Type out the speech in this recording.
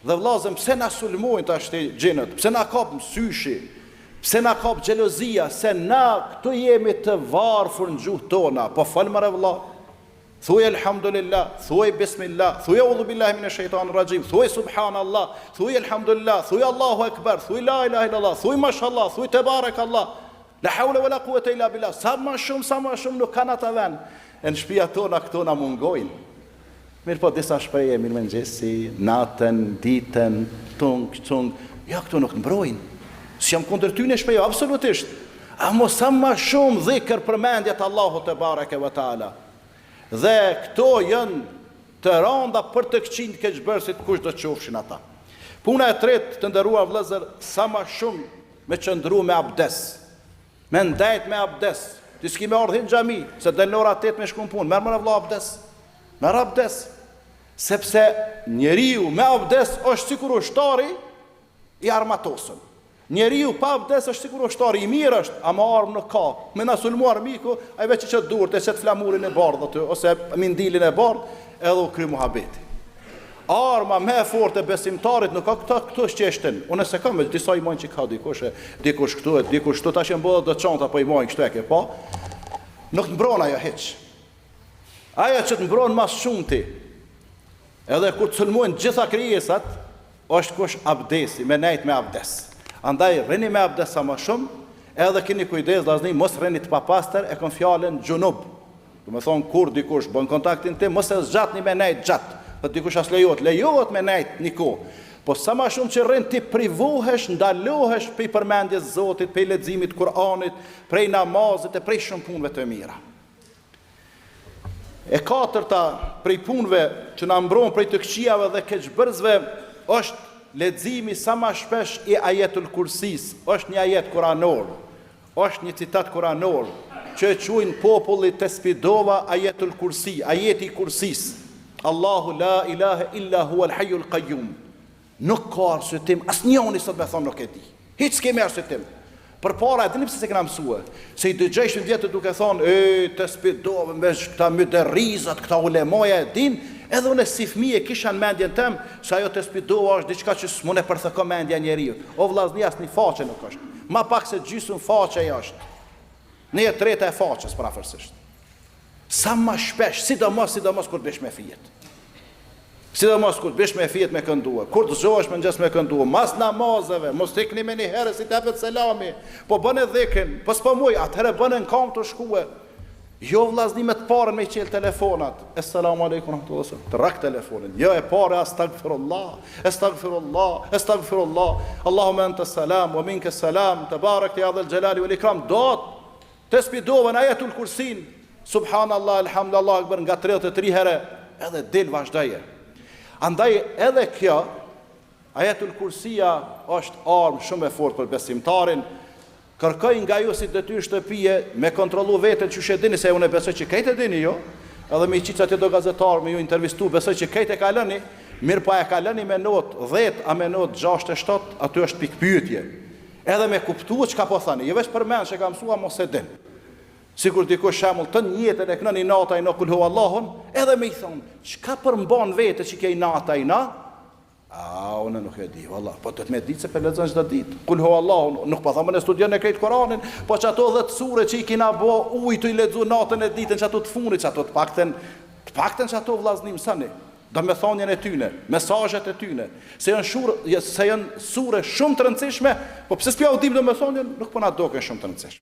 Dhe vllazëm, pse na sulmojnë tash xhenët? Pse na kap syshi? Pse na kap xhelozia? Se na këtu jemi të varfër në gjuhë tona. Po fal më vëlla. Thuaj elhamdulillah, thuaj bismillah, thuaj audhu billahi minash shaitanir rajim, thuaj subhanallah, thuaj elhamdulillah, thuaj Allahu akbar, thuaj la ilaha illallah, thuaj mashallah, thuaj tabarakallah. La hawla wala quwata illa billah. Sa më shumë nuk kanë ata vend. Në shtëpia tona këto na mungojnë. Mirë po disa shprehje, mirëmëngjesi, natën, ditën, tung, ja këto nuk mbrojnë. Si jam kundër ty në shprehje, absolutisht. Amo sa më shumë dhikr përmendjet Allahu te bareke ve taala. Dhe këto janë të rënda për të këqinj keqbërësit kush do të qofshin ata. Puna e tretë, të nderuar vëllezër, sa më shumë me qëndru me abdes. Me ndajt me abdes. Ti s'ki me ardhin xhami, se del ora 8 me shku në punë, merr më vëlla abdes. Merr abdes. Sepse njeriu me abdes është sikur ushtari i armatosur. Njeriu pa abdes është sikur ushtari i mirë është, ama armë nuk ka. Me na sulmuar miku, ai veç që durët e çet flamurin e bardhë aty ose mindilin e bardhë, edhe u kry muhabeti. Arma më e fortë e besimtarit nuk ka këto shqeshten. Unë se kam disa imam që ka dikush këtu, dikush këtu tash e mbodh do çanta po imam kështu e ke pa. Nuk të mbron ajo hiç. Ajo që të mbron më shumë ti. Edhe kur të sulmojnë gjitha krijesat, është kush abdesi, me nejt me abdes. Andaj rrini me abdes sa më shumë, edhe keni kujdes vllazni, mos rrini të papastër, e kon fjalën xhunub. Do të thonë kur dikush bën kontaktin tim, mos e zgjatni me nejt gjatë. Po dikush as lejohet me nejt një kohë. Po sa më shumë që rrin ti privohesh, ndalohesh prej përmendjes Zotit, prej leximit Kur'anit, prej namazit e prej shumë punëve të mira. E katërta prej punëve që na mbron prej të këqijave dhe keqbërësve është leximi sa më shpesh i ajetul kursis. Është një ajet kuranor, është një citat kuranor që e quajnë populli të spidova ajetul kursi, ajeti kursis. Allahu la ilaha illa huwa al-hayyul qayyum. Nuk ka arsyetim, asnjëri sot më thon nuk e di. Hiç s'kemi arsyetim. Përpara e dini pse se kena mësue. Se i dëgjojshin vjetë duke thonë, të spidove me këta myderrizat, këta ulemoja e din, edhe unë si fëmijë kisha në mendjen tem se ajo të spidova është diçka që s'mund e përthekon mendja e njeriu. O vllazni, as një faqe nuk është. Ma pak se gjysmë faqe është. Në e treta e faqes parafërsisht. Sa më shpesh, sidomos kur bësh me fjet. Sidomos kur bësh me fjet me këndua, kur të zgjohesh me ngjas me këndua, mas namazeve, mos tekni me një herë si të hapet selami, po bën dhikrin, po s'po muj, atëherë bën në kam të shkuë. Jo vllazni me të parën me qel telefonat. Assalamu alaykum rahmetullah. Të rak telefonin. Jo e para astaghfirullah. Allahumma anta salam wa minka salam, tabarak ya dhal jalali wal ikram. Dot të spidova në ajetul kursin. Subhanallah, alhamdulillah, akbar nga 33 herë, edhe del vazhdoje. Andaj edhe kjo, ajetul kursia është armë shumë e fortë për besimtarin. Kërkoj nga ju si detyrë shtëpie me kontrollu veten që shedini se unë besoj që kejt e dini jo, edhe me i qica të do gazetar me ju intervistu, besoj që kejt e ka lëni, mirë pa e ka lëni me not 10 a me not 6 e 7, aty është pikpyetje. Edhe me kuptu që ka po thani, jo veç përmen që ka mësua mos e din. Sikur dikush shembull të njëjtën e kënon i nata i kul hu Allahun, edhe me i thonë, çka përmban vete që ke i nata i na? Unë nuk e di, valla, po të me ditë se për lexon çdo ditë. Kul hu Allahun, nuk po thamë në studion e krejt Kur'anin, po që ato 10 sure që i kina bo ujë i lexu natën e ditën që ato të funit, që ato të paktën që ato vllaznim sani. Do me thonjen e tyne, mesazhet e tyne, se janë sure shumë të rëndësishme, po pse s'pja u dim do me thonjen, nuk po na doken shumë të rëndësishme.